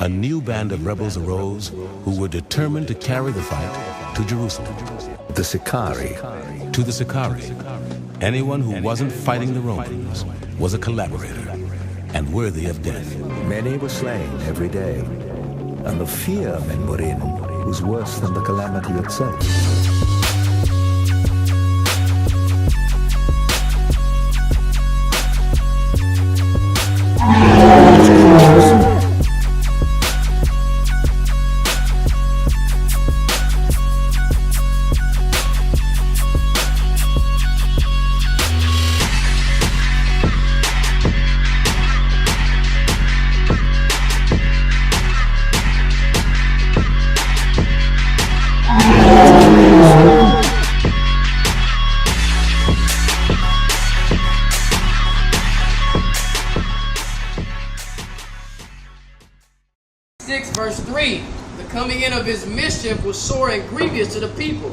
a new band of rebels arose who were determined to carry the fight to Jerusalem. The Sicarii. To the Sicarii, anyone who wasn't fighting the Romans was a collaborator and worthy of death. Many were slain every day, and the fear men were in was worse than the calamity itself. Verse 3, the coming in of his mischief was sore and grievous to the people,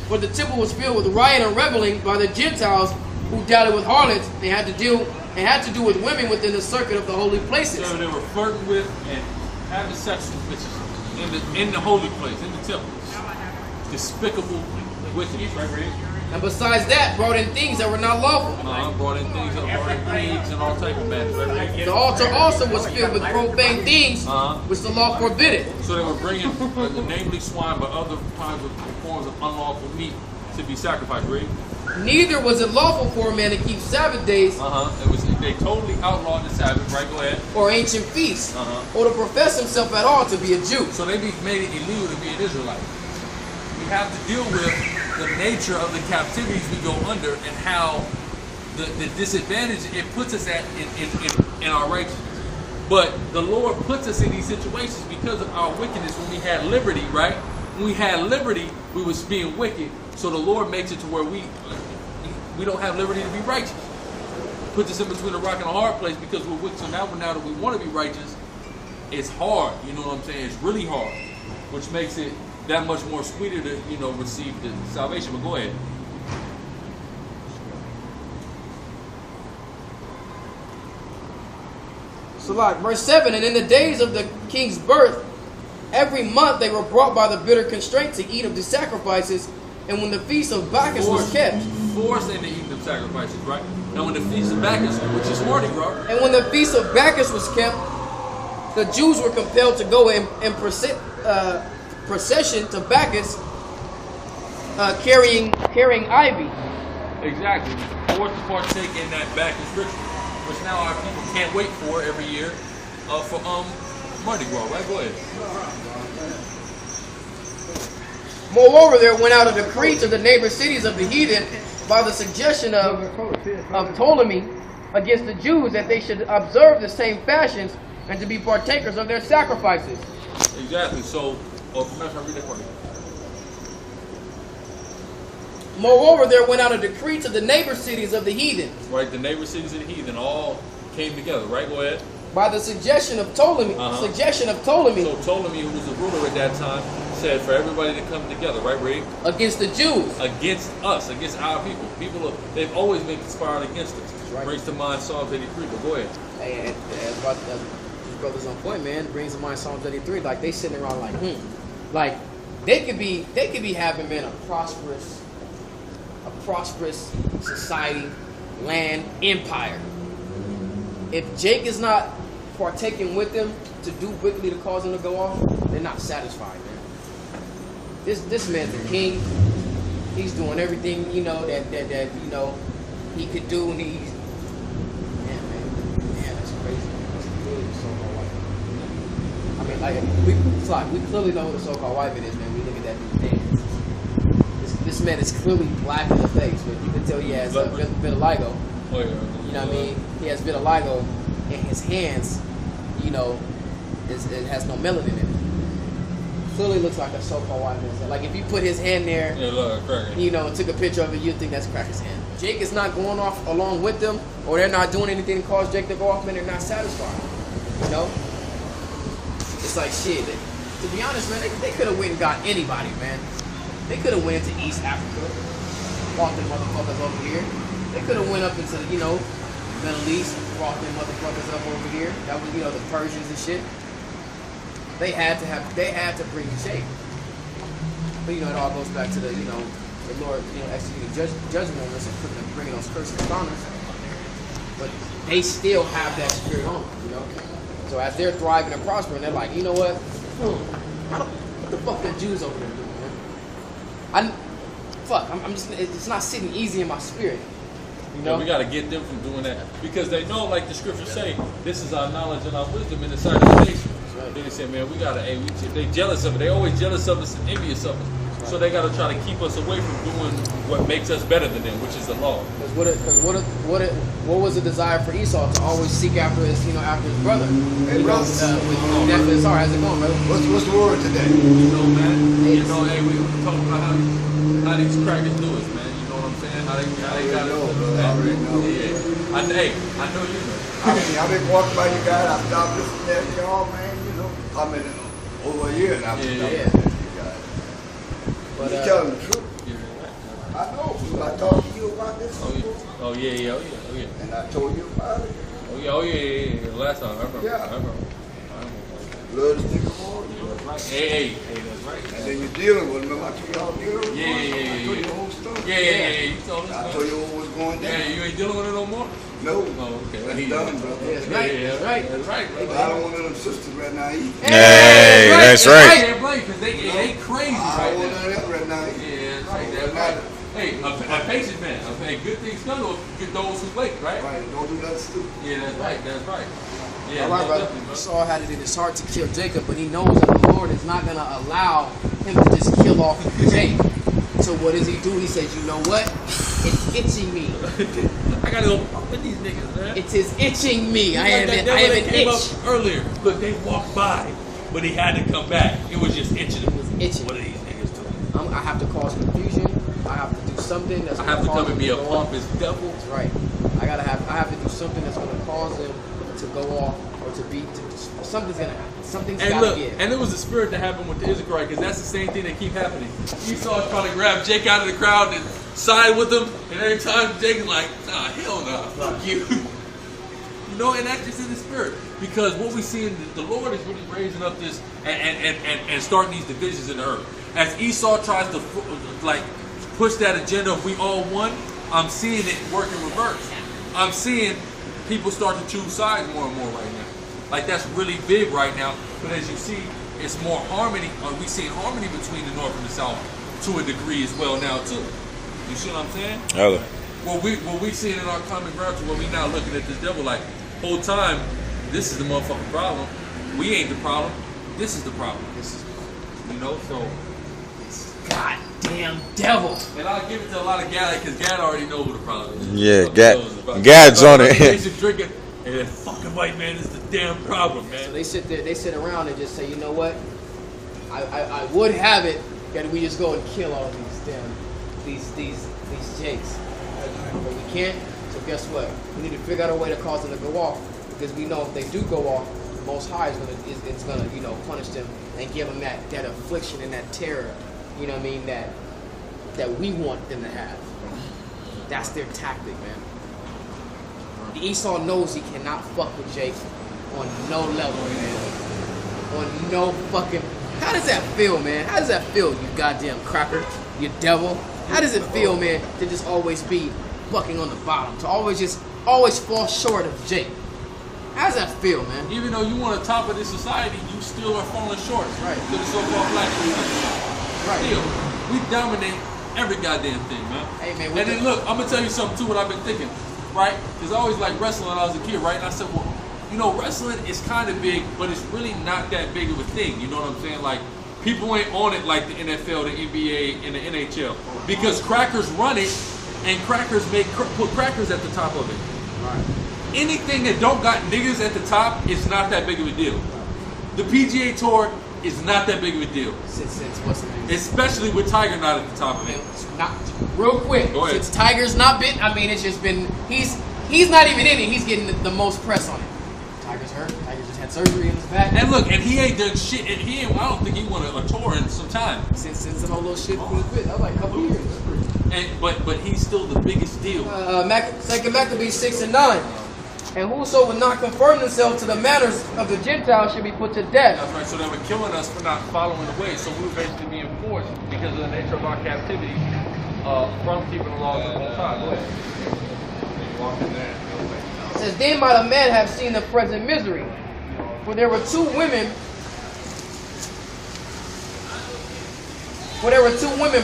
for the temple was filled with riot and reveling by the Gentiles who doubted with harlots and had to do with women within the circuit of the holy places. So they were flirting with and having sex with bitches in the holy place, in the temple. Despicable wickedness, right, Ray? And besides that, brought in things that were not lawful. Brought in things that brought in plagues and all type of matters, right? The altar also was filled with profane things, which the law forbidded. So they were bringing, namely swine, but other kinds of forms of unlawful meat to be sacrificed, right? Neither was it lawful for a man to keep Sabbath days. They totally outlawed the Sabbath, right? Go ahead. Or ancient feasts, or to profess himself at all to be a Jew. So they made it illegal to be an Israelite. We have to deal with the nature of the captivities we go under and how the disadvantage it puts us at in our righteousness. But the Lord puts us in these situations because of our wickedness. When we had liberty, right? When we had liberty, we was being wicked. So the Lord makes it to where we don't have liberty to be righteous. Puts us in between a rock and a hard place because we're wicked. So now that we want to be righteous, it's hard. You know what I'm saying? It's really hard, which makes it that much more sweeter to receive the salvation. But go ahead. So like verse 7, and in the days of the king's birth, every month they were brought by the bitter constraint to eat of the sacrifices, and when the feast of Bacchus was kept. Forced into eating the sacrifices, right? And when the feast of Bacchus, which is Mardi Gras. And when the feast of Bacchus was kept, the Jews were compelled to go in procession to Bacchus, carrying ivy. Exactly. Forced to partake in that Bacchus ritual, which now our people can't wait for every year for Mardi Gras, right? Go ahead. Moreover, there went out a decree to the neighbor cities of the heathen by the suggestion of Ptolemy against the Jews that they should observe the same fashions and to be partakers of their sacrifices. Exactly. So, read that part. Moreover, there went out a decree to the neighbor cities of the heathen. Right, the neighbor cities of the heathen all came together, right? Go ahead. By the suggestion of Ptolemy. So Ptolemy, who was the ruler at that time, said for everybody to come together, right, Reed? Against the Jews. Against us, against our people. They've always been conspiring against us. Right. Brings to mind Psalms 83, but go ahead. Hey, these brothers on point, man. Brings to mind Psalms 83. Like they sitting around like, like they could be having been a prosperous society, land, empire. If Jake is not partaking with them to do wickedly to cause them to go off, they're not satisfied, man. This man's a king. He's doing everything that he could do, and he's that's crazy. That's good so-called wife. I mean, like we clearly know who the so-called wife it is, man. We look at that dude's hands. This man is clearly black in the face, but you can tell he has vitiligo. Oh, yeah. You know what I mean? He has vitiligo, and his hands, it has no melanin in it. Clearly looks like a so-called white man. Like if you put his hand there, and took a picture of it, you'd think that's Cracker's hand. Jake is not going off along with them, or they're not doing anything to cause Jake to go off, man. They're not satisfied. It's like shit. To be honest, man, they could have went and got anybody, man. They could have went into East Africa, brought them motherfuckers over here. They could have went up into Middle East, brought them motherfuckers up over here. That was the Persians and shit. they had to bring Jake. But you know, it all goes back to the the Lord executing judgment on us and bringing those curses upon us. But they still have that spirit on them, So as they're thriving and prospering, they're like, you know what? What the fuck are Jews over there doing, man? I'm just, it's not sitting easy in my spirit. Yeah, we got to get them from doing that because they know, like the scriptures say, this is our knowledge and our wisdom in the sight of the nation. Right. Then they say, man, we got to, they jealous of it. They always jealous of us and envious of us. Right. So they got to try to keep us away from doing what makes us better than them, which is the law. Because what was the desire for Esau to always seek after his, after his brother? Hey, brother. With death in his heart. How's it going, brother? What's the word today? Man. Hey, we talking about how these crackers do us, man. How they got it. Yeah. I know you know. I've been walking by you guys. I stopped listening to y'all, man. I mean, over a year now. Yeah. You guys. But you telling the truth. Yeah. I know. I talked to you about this. Oh yeah. And I told you about it. Oh yeah. Last time I remember. Yeah. I remember. Love this nigga more. Hey, that's right. And then you're dealing with him. Remember I told y'all dealing with him? Yeah. I told you the whole story. Yeah. You told us. I told you what was going down. Yeah, you ain't dealing with it no more? No. Oh, okay. That's done, brother. That's right. That's right. But I don't want them sisters right now either. Hey, that's right. Because they crazy I don't want right none of them right now either. Yeah, that's right. Hey, a patient man. Good things come to those who wait, right? Right. Don't do nothing stupid. Yeah, that's right. Yeah, all right, brother. Esau had it in his heart to kill Jacob, but he knows that the Lord is not going to allow him to just kill off Jacob. So what does he do? He says, you know what? It's itching me. I got to go fuck with these niggas, man. It is itching me. I have an itch. Earlier, look, they walked by, but he had to come back. It was just itching. It was itching. What are these niggas doing? I have to cause confusion. I have to do something that's going to come and be a pompous devil. That's right. I have to do something that's going to cause them to go off or something's going to happen. Something's got to give. And it was the spirit that happened with the Israelites, because that's the same thing that keep happening. Esau's trying to grab Jake out of the crowd and side with him, and every time Jake is like, nah, hell no, fuck you. And that's just in the spirit. Because what we see in the Lord is really raising up this and starting these divisions in the earth. As Esau tries to push that agenda of we all one, I'm seeing it work in reverse. I'm seeing people start to choose sides more and more right now. Like that's really big right now. But as you see, it's more harmony. We see harmony between the North and the South to a degree as well now too. You see what I'm saying? Hello. What we seeing in our common ground to where we now looking at this devil like whole time. This is the motherfucking problem. We ain't the problem. This is the problem. So. Goddamn devil. And I'll give it to a lot of Gad because Gad already knows what the problem is. Yeah, Gad's on it. Drinking, and that fucking white man is the damn problem, man. So they sit around and just say, you know what? I would have it that we just go and kill all these Jakes. But we can't. So guess what? We need to figure out a way to cause them to go off, because we know if they do go off, the Most High is gonna punish them and give them that affliction and that terror. You know what I mean? That we want them to have. That's their tactic, man. Esau knows he cannot fuck with Jake on no level, man. On no fucking. How does that feel, man? How does that feel, you goddamn cracker, you devil? How does it feel, man, to just always be fucking on the bottom, to always fall short of Jake? How does that feel, man? Even though you on the top of this society, you still are falling short. Right. To the so-called black community. Right. Still, we dominate every goddamn thing, man. Hey, man. And then look, I'm gonna tell you something too. What I've been thinking, right? Because I always like wrestling when I was a kid, right? And I said, well, wrestling is kind of big, but it's really not that big of a thing. You know what I'm saying? Like, people ain't on it like the NFL, the NBA, and the NHL, because crackers run it, and crackers put crackers at the top of it. Right. Anything that don't got niggas at the top is not that big of a deal. The PGA Tour is not that big of a deal. Since what's the name? Especially with Tiger not at the top of it. Not real quick. Go ahead. Since Tiger's not been, it's just been. He's not even in it. He's getting the most press on it. Tiger's hurt. Tiger just had surgery in his back. And look, and he ain't done shit. And I don't think he won a tour in some time. Since some whole little shit was bit. That was like a couple years. And but he's still the biggest deal. Second Maccabee 6-9. And whoso would not conform themselves to the manners of the Gentiles should be put to death. That's right. So they were killing us for not following the way. So we were basically being forced because of the nature of our captivity from keeping the laws of the Most High. Go ahead. It says, then might a man have seen the present misery. For there were two women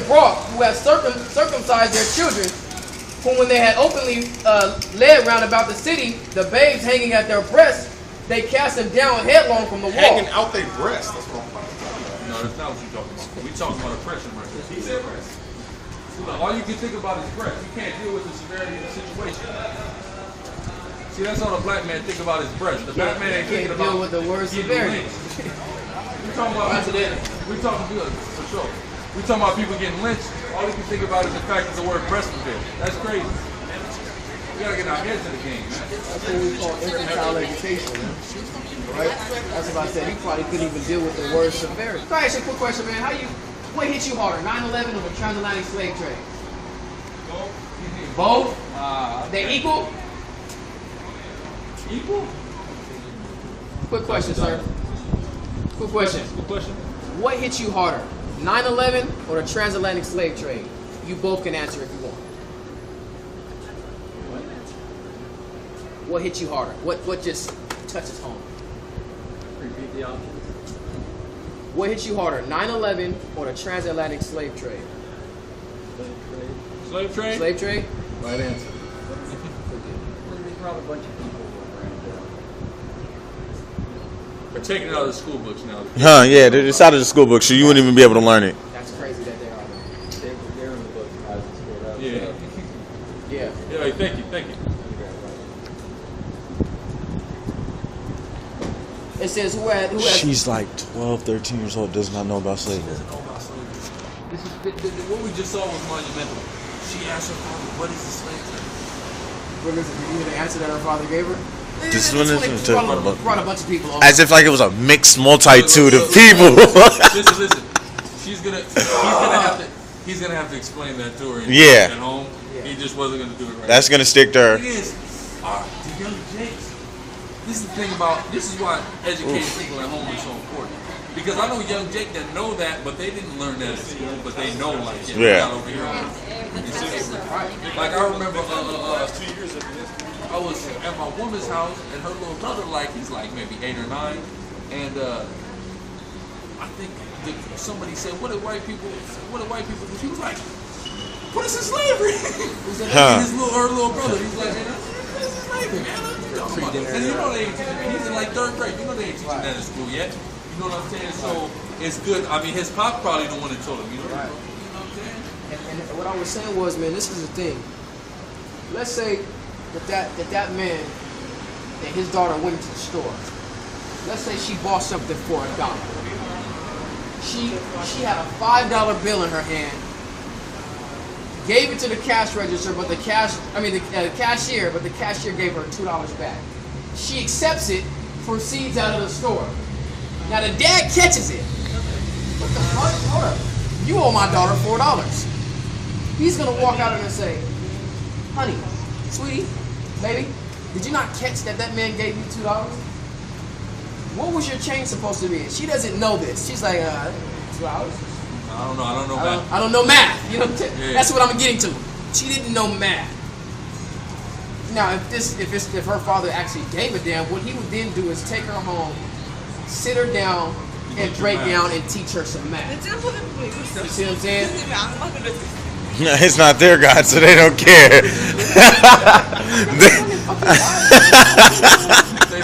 brought who had circumcised their children, whom when they had openly led round about the city, the babes hanging at their breasts, they cast them down headlong from the wall. Hanging out their breasts. That's what I'm talking about. No, that's not what you're talking about. We're talking about oppression right there. He said breast. All you can think about is breast. You can't deal with the severity of the situation. See, that's all the black man think about is breast. The black man ain't thinking about deal with the word severity. We're talking about we're talking good for sure. We're talking about people getting lynched. All you can think about is the fact that the word breast was there. That's crazy. We gotta get our heads in the game, man. That's what we call infantile education, man. Right? That's what I said. He probably couldn't even deal with the word severity. Can I ask you a quick question, man? What hit you harder, 9/11 or the transatlantic slave trade? Both? They equal? Equal? Quick question, sir. Quick question. Good question. What hit you harder, 9/11 or the transatlantic slave trade? You both can answer if you want. What hit you harder? What just touches home? Repeat the options. What hit you harder, 9/11 or the transatlantic slave trade? Slave trade? Slave trade? Right answer. There's probably a bunch of people who were around They're taking it out of the school books now. Huh? Yeah, it's out of the school book, so you wouldn't even be able to learn it. That's crazy that they are. They're in the book. Yeah. Yeah. Yeah. Thank you. It says who had She's like 12, 13 years old, does not know about slavery. This is what we just saw was monumental. She asked her father, "What is the slave trade?" What is it? Did you hear the answer that her father gave her? This is when it's brought a bunch of people over. as if like it was a mixed multitude of people. Listen. He's gonna have to explain that to her. Yeah. At home, he just wasn't gonna do it right. That's gonna stick to her. The thing is, the young Jakes. This is the thing about. This is why educating people at home is so important. Because I know young Jake didn't know that, but they didn't learn that at school. But they know, like, we got over here. Like I remember, 2 years of this. I was at my woman's house, and her little brother, like, he's like maybe 8 or 9, and I think somebody said, "What do white people do?" She was like, "What is this slavery?" Her little brother, he's like, "Man, this is slavery, man." And you know they ain't teaching. He's in like 3rd grade. You know they ain't teaching that in school yet. You know what I'm saying? So it's good. I mean, his pop probably the one that told him. You know what I'm saying? And what I was saying was, man, this is the thing. Let's say that man and his daughter went into the store. Let's say she bought something for $1. She had a $5 bill in her hand, gave it to the cash register, but the cashier, but the cashier gave her $2 back. She accepts it, proceeds out of the store. Now the dad catches it. What the fuck? Hold up. You owe my daughter $4. He's gonna walk out and say, "Honey, sweetie, baby, did you not catch that man gave you $2? What was your change supposed to be?" She doesn't know this. She's like, $2. I don't know math. I don't know math. You know, Yeah. That's what I'm getting to. She didn't know math. Now, if her father actually gave a damn, what he would then do is take her home, sit her down, and break down and teach her some math. You see what I'm saying? It's not their God, so they don't care. They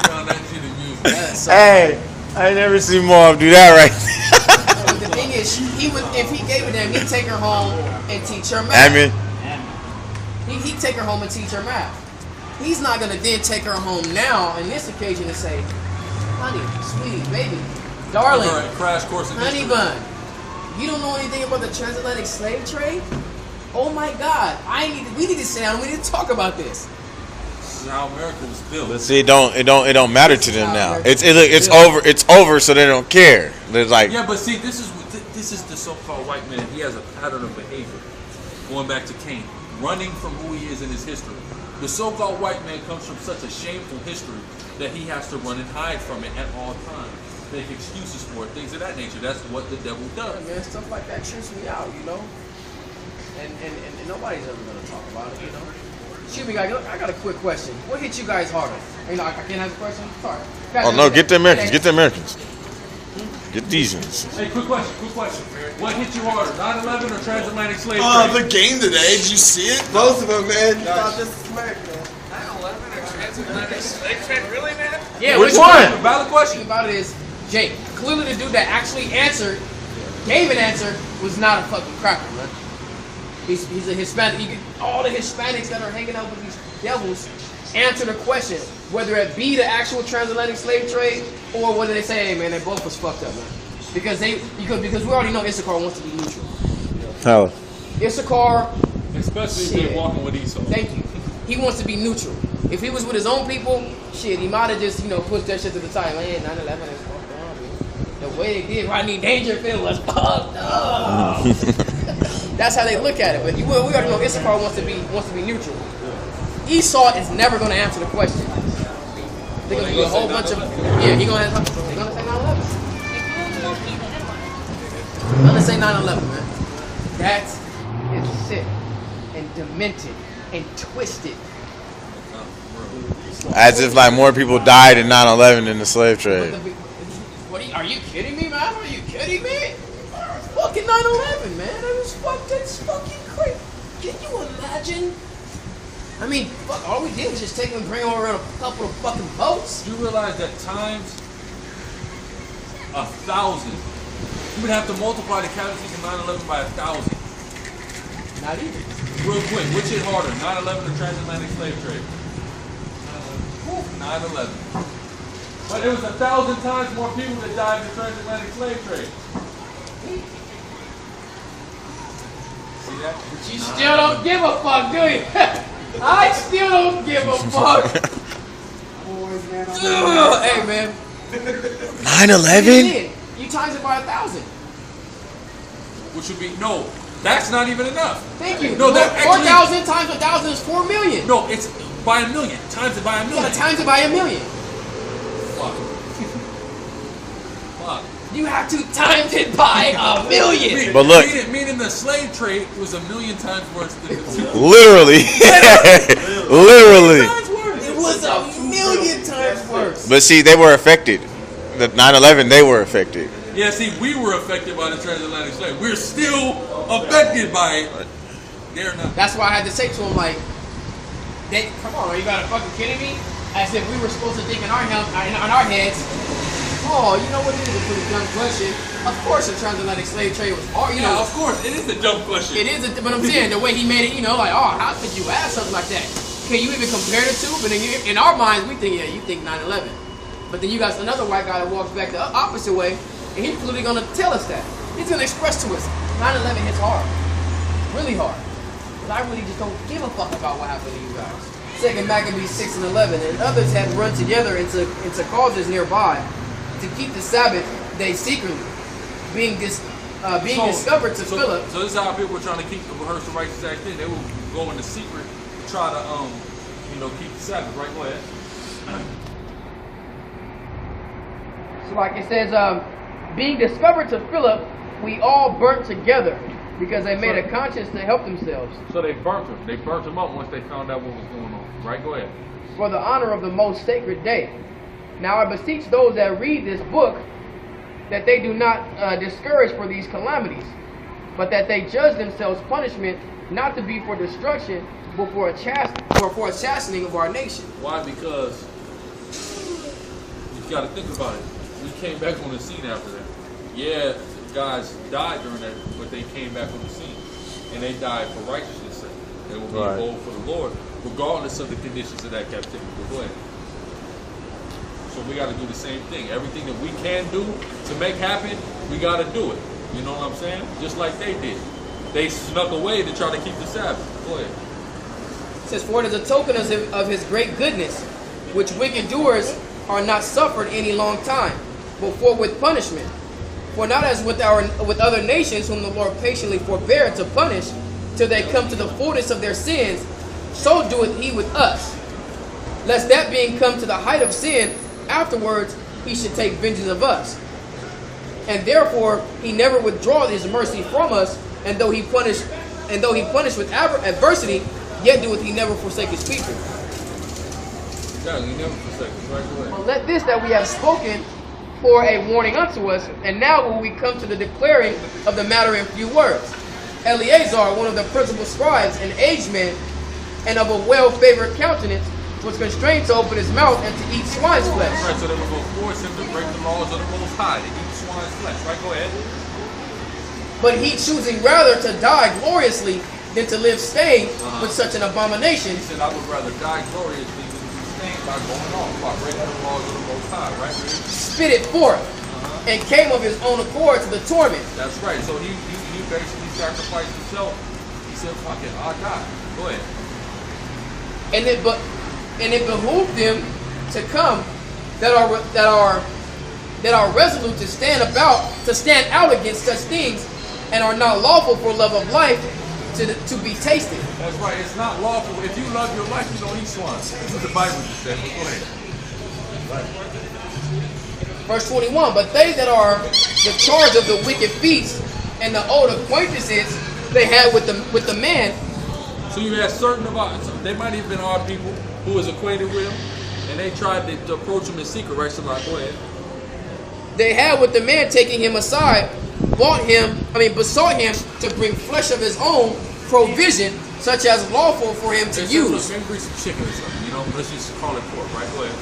found that shit in music. Yeah, so, Hey, I never seen Moab do that right. but the thing is, if he gave a damn, he'd take her home and teach her math. I mean, He'd take her home and teach her math. He's not going to then take her home now on this occasion and say, "Honey, sweetie, baby, darling, Crash course in honey history. bun, you don't know anything about the transatlantic slave trade? Oh my God, we need to sit down and we need to talk about this." This is how America was built. but see, it don't matter to them now. It's over, so they don't care. They're like, Yeah, but see, this is the so-called white man. He has a pattern of behavior going back to Cain, running from who he is in his history. The so-called white man comes from such a shameful history that he has to run and hide from it at all times. Make excuses for it, things of that nature. That's what the devil does. Yeah, man, stuff like that trips me out, you know. And nobody's ever gonna talk about it, you know. Excuse me, guys. I got a quick question. What hit you guys harder? You know, I can't have a question. Sorry. Oh no, get the Americans. Get the Americans. Get these ones. Hey, quick question. What hit you harder, 9/11 or transatlantic slave trade? The game today. Did you see it? Both of them, man. You thought this was America. 9/11 or transatlantic slave trade? Really, man? Yeah, Which one? Valid question. The thing about it is, Jake, clearly the dude that actually gave an answer, was not a fucking cracker, man. He's a Hispanic. All the Hispanics that are hanging out with these devils answer the question, whether it be the actual transatlantic slave trade or whether they say, hey man, they both was fucked up, man. Because we already know Issachar wants to be neutral. How? Issachar, especially if they're walking with Esau. Thank you. He wants to be neutral. If he was with his own people, shit, he might have just, pushed that shit to the side. Like, hey, 9/11 is fucked up. The way they did Rodney Dangerfield was fucked up. That's how they look at it. But we already know Issachar wants to be neutral. Esau is never going to answer the question. They're going to do a whole bunch of they're going to say 9/11. I'm going to say 9/11, man. That is sick and demented and twisted. As if like more people died in 9/11 than the slave trade. Are you kidding me, man? Are you kidding me? Fucking 9/11, man. That's fucking crazy. Can you imagine? I mean, fuck, all we did was just take them and bring them around a couple of fucking boats. You realize that times 1,000, you would have to multiply the casualties of 9/11 by 1,000. Not even. Real quick, which hit harder, 9/11 or transatlantic slave trade? 9/11. But it was 1,000 times more people that died in the transatlantic slave trade. See that? But you still don't give a fuck, do you? I still don't give a fuck. Hey, man. 9/11? You times it by 1,000. Which would be, no, that's not even enough. Thank you. No, that 4,000 times 1,000 is 4 million. No, it's by a million. Times it by a million. Yeah, times it by a million. Fuck. You have to times it by a million. But look, meaning the slave trade was a million times worse than the literally. Literally. It was a million times worse. But see, they were affected. The 9/11, they were affected. Yeah, see, we were affected by the transatlantic slave. We're still affected by it. They're not. That's why I had to say to him, like, come on, are you gotta fucking kidding me? As if we were supposed to think in our heads, oh, you know what, it is a pretty dumb question. Of course the transatlantic slave trade was hard, Yeah, of course, it is a dumb question. It is, but I'm saying, the way he made it, like, oh, how could you ask something like that? Can you even compare the two? But then in our minds, we think, yeah, you think 9/11. But then you got another white guy that walks back the opposite way, and he's clearly gonna tell us that. He's gonna express to us, 9/11 hits hard. Really hard. But I really just don't give a fuck about what happened to you guys. Second Maccabees 6 and 11, and others had run together into causes nearby to keep the Sabbath day secretly, being discovered to Philip. So this is how people were trying to keep the rehearsed righteous act thing. They would go in the secret, try to keep the Sabbath. Right, go ahead. So like it says, being discovered to Philip, we all burnt together because they made a conscience to help themselves. So they burnt him. They burnt him up once they found out what was going on. Right, go ahead. For the honor of the most sacred day. Now I beseech those that read this book that they do not discourage for these calamities, but that they judge themselves punishment not to be for destruction, but for a chastening of our nation. Why? Because you got to think about it. We came back on the scene after that. Yeah, guys died during that, but they came back on the scene, and they died for righteousness' sake. They will be bold for the Lord, regardless of the conditions of that captivity. Go ahead. So we got to do the same thing. Everything that we can do to make happen, we got to do it. You know what I'm saying? Just like they did. They snuck away to try to keep the Sabbath. Go ahead. It says, for it is a token of his great goodness, which wicked doers are not suffered any long time, but for with punishment. For not as with other nations whom the Lord patiently forbear to punish, till they come to the fullness of their sins, so doeth he with us. Lest that being come to the height of sin, afterwards he should take vengeance of us. And therefore he never withdraweth his mercy from us, and though he punished with adversity, yet doeth he never forsake his people. Yeah, he never forsake us. Right away. But let this that we have spoken for a warning unto us, and now will we come to the declaring of the matter in few words. Eleazar, one of the principal scribes, an aged man, and of a well-favored countenance, was constrained to open his mouth and to eat swine's flesh. Right, so they were going to force him to break the laws of the Most High, to eat swine's flesh. Right, go ahead. But he choosing rather to die gloriously than to live stained with such an abomination. He said, I would rather die gloriously than be stained by going off, by breaking the laws of the Most High, right? Spit it forth, and came of his own accord to the torment. That's right, so he basically sacrificed himself. He said, fuck it, I'll die. Go ahead. And it behooved them to come that are resolute to stand out against such things, and are not lawful for love of life to be tasted. That's right. It's not lawful. If you love your life, you don't eat swine. This is the Bible just said. Go ahead. Right. Verse 21. But they that are the charge of the wicked feast and the old acquaintances they had with the man. So you had certain about. They might have been our people who was acquainted with him, and they tried to approach him in secret. Right? So like, go ahead. They had with the man, taking him aside, besought him to bring flesh of his own provision, such as lawful for him to use. Maybe bring some chicken or something, you know, let's just call it pork, right? Go ahead.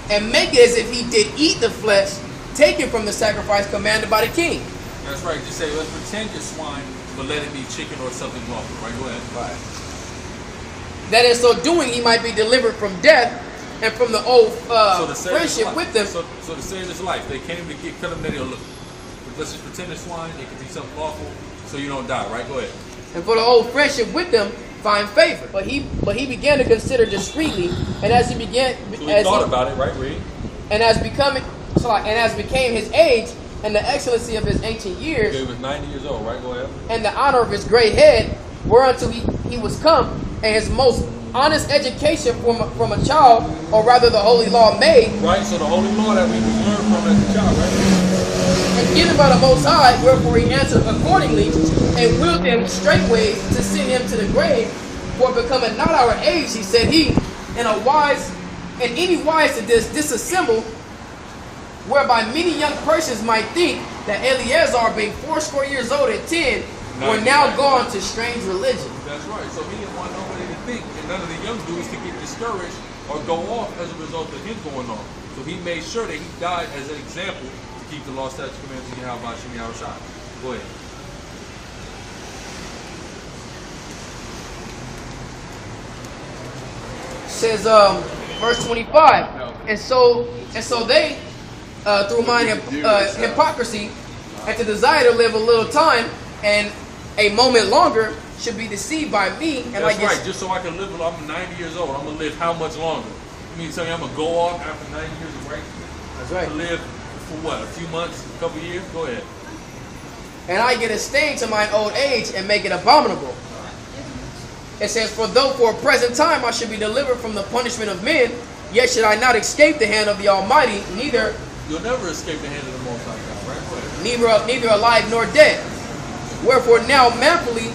And make it as if he did eat the flesh taken from the sacrifice commanded by the king. That's right. Just say, let's pretend you're swine, but let it be chicken or something lawful, right? Go ahead. Right. That in so doing he might be delivered from death, and from the old friendship with them. So to save his life, they came to cut him. They look. Let's just pretend it's swine. It could be something lawful, so you don't die. Right? Go ahead. And for the old friendship with them, find favor. But he began to consider discreetly, and as he began, so he thought about it. Right? Read. And as became his age and the excellency of his ancient years. Okay, he was 90 years old. Right? Go ahead. And the honor of his great head, whereunto he was come, and his most honest education from a child, or rather the holy law made. Right, so the holy law that we learned from as a child, right? And given by the Most High, wherefore he answered accordingly, and willed him straightway to send him to the grave, for becoming not our age, he said he, and any wise to disassemble, whereby many young persons might think that Eleazar, being 80 years old at 10, were now gone to strange religion. That's right. So he didn't want nobody to think, and none of the young dudes to get discouraged or go off as a result of him going on. So he made sure that he died as an example to keep the law, statutes, commandments of Yahweh Shem Yahushua. Go ahead. Says verse 25. And so they through mine hypocrisy and to desire to live a little time and a moment longer should be deceived by me. And that's right. Just so I can live. I'm 90 years old. I'm gonna live how much longer? You mean to tell me I'm gonna go off after 90 years of right? That's right. To live for what? A few months, a couple years? Go ahead. And I get a stain to mine old age and make it abominable. It says, for though for a present time I should be delivered from the punishment of men, yet should I not escape the hand of the Almighty, neither. You'll never escape the hand of the Most High God, right? Go ahead. Neither alive nor dead. Wherefore now manfully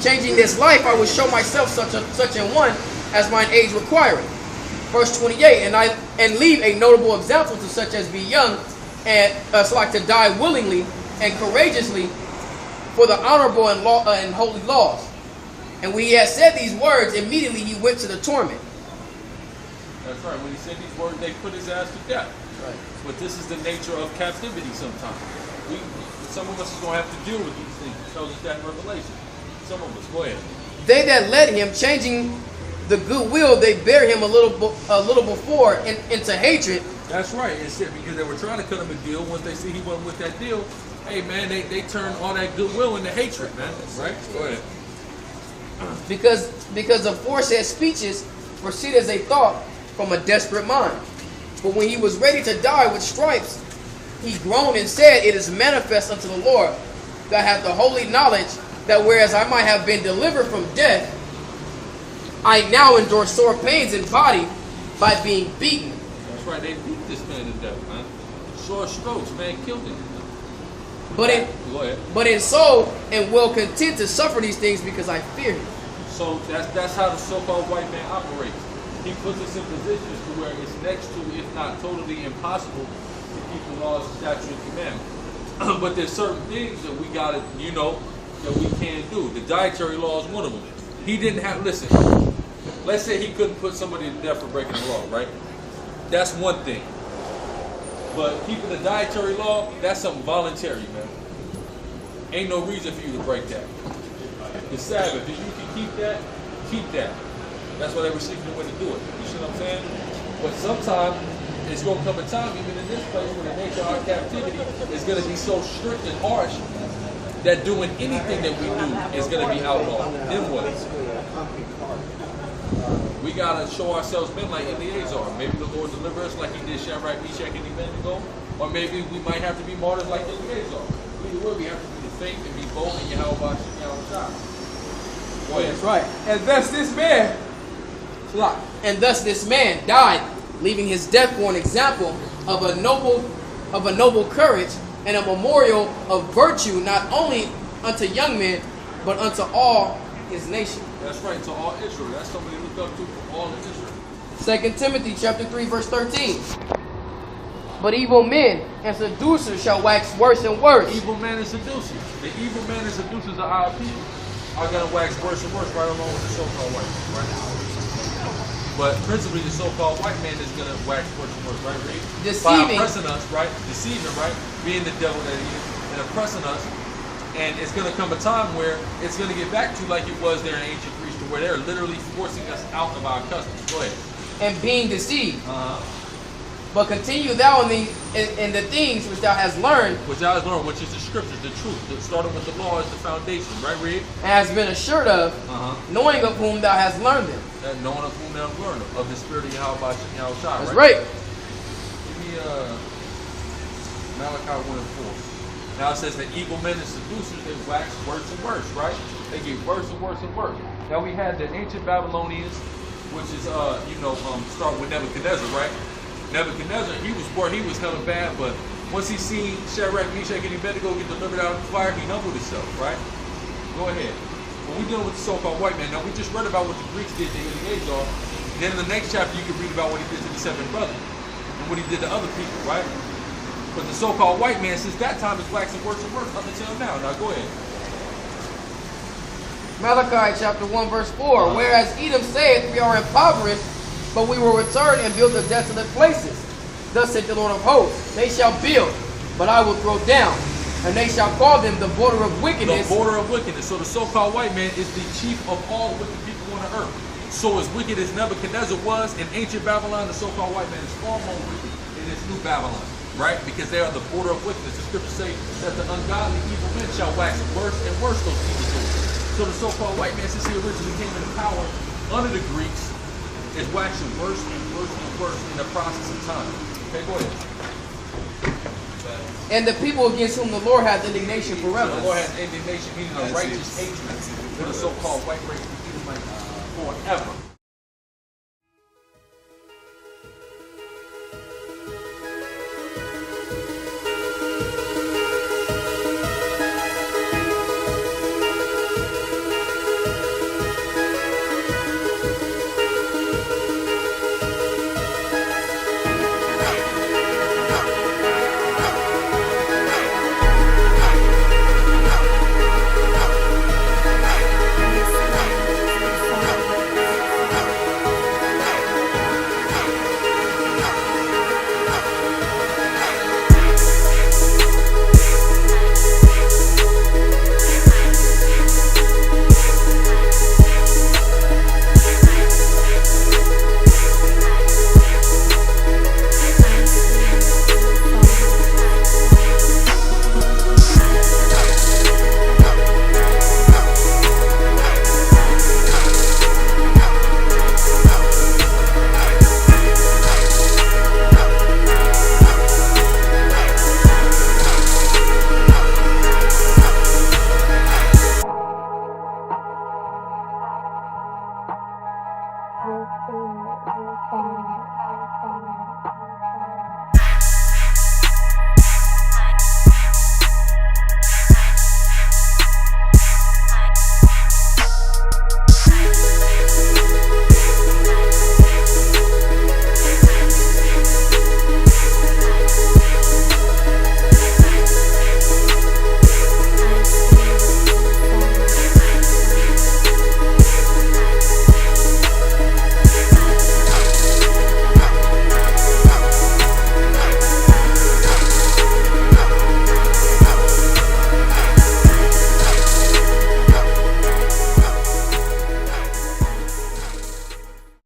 changing this life, I will show myself such an one as mine age requiring. Verse 28, and leave a notable example to such as be young, and like to die willingly and courageously for the honorable and holy laws. And when he had said these words, immediately he went to the torment. That's right. When he said these words, they put his ass to death. Right. But this is the nature of captivity sometimes. Some of us is going to have to deal with these things. It shows us that in Revelation. Some of us. Go ahead. They that led him, changing the goodwill, they bear him a little before into hatred. That's right. It's because they were trying to cut him a deal. Once they see he wasn't with that deal, hey man, they turned all that goodwill into hatred, man. Right? Go ahead. Because of aforesaid speeches proceed as they thought from a desperate mind. But when he was ready to die with stripes, he groaned and said, it is manifest unto the Lord that hath the holy knowledge that whereas I might have been delivered from death, I now endure sore pains in body by being beaten. That's right, they beat this man to death, man. Sore strokes, man, killed him. But in soul and well content to suffer these things because I fear him. So that's how the so-called white man operates. He puts us in positions to where it's next to, if not totally impossible, to keep the laws, statutes, and commandments. But there's certain things that we gotta, that we can't do. The dietary law is one of them. He didn't have, listen, let's say he couldn't put somebody to death for breaking the law, right? That's one thing. But keeping the dietary law, that's something voluntary, man. Ain't no reason for you to break that. The Sabbath, if you can keep that, keep that. That's why they were seeking a way to do it. You see what I'm saying? But sometimes it's going to come a time, even in this place, where the nature of our captivity is going to be so strict and harsh that doing anything that we do is going to be outlawed. Then what? We got to show ourselves men like Eleazar. Maybe the Lord deliver us like he did Shadrach, Meshach, and Abednego. Or maybe we might have to be martyrs like Eleazar. Either way, we have to be the faith and be bold in Yahweh Shah. That's right. And thus this man died, leaving his death for an example of a noble courage and a memorial of virtue, not only unto young men, but unto all his nation. That's right, to all Israel. That's somebody to look up to for all of Israel. 2 Timothy chapter 3, verse 13. But evil men and seducers shall wax worse and worse. Evil men and seducers. The evil men and seducers of our people are going to wax worse and worse right along with the so-called white man, right? But principally the so-called white man is going to wax worse and worse, right? Deceiving. By oppressing us, right? Deceiving, right? Being the devil that he is and oppressing us. And it's going to come a time where it's going to get back to like it was there in ancient Greece, to where they're literally forcing us out of our customs. Go ahead. And being deceived. But continue thou in the things which thou hast learned. Which thou hast learned, which is the scriptures, the truth. Starting with the law is the foundation, right, Reed? And has been assured of, knowing of whom thou hast learned them. And knowing of whom thou hast learned them, of the spirit of Yahweh Shah, that's right? Give me Malachi 1 and 4. Now it says that evil men and seducers, they wax worse and worse, right? They get worse and worse and worse. Now we had the ancient Babylonians, which is, start with Nebuchadnezzar, right? Nebuchadnezzar, he was hella bad, but once he seen Shadrach, Meshach, and Abednego get delivered out of the fire, he humbled himself, right? Go ahead. When we're dealing with the so-called white man, now we just read about what the Greeks did to Eleazar. Then in the next chapter, you can read about what he did to the 7 brothers and what he did to other people, right? But the so-called white man, since that time, is waxing worse and worse up until now. Now go ahead. Malachi chapter 1, verse 4. Whereas Edom saith, we are impoverished, but we will return and build the desolate places. Thus said the Lord of hosts, they shall build, but I will throw down, and they shall call them the border of wickedness. The border of wickedness. So the so-called white man is the chief of all wicked people on the earth. So as wicked as Nebuchadnezzar was in ancient Babylon, the so-called white man is far more wicked in this new Babylon, right? Because they are the border of wickedness. The scriptures say that the ungodly evil men shall wax worse and worse those evil doers. So the so-called white man, since he originally came into power under the Greeks, is waxing worse and worse and worse in the process of time. Okay, go ahead. And the people against whom the Lord hath indignation forever. The Lord has indignation, meaning a righteous hatred for the so-called white race forever.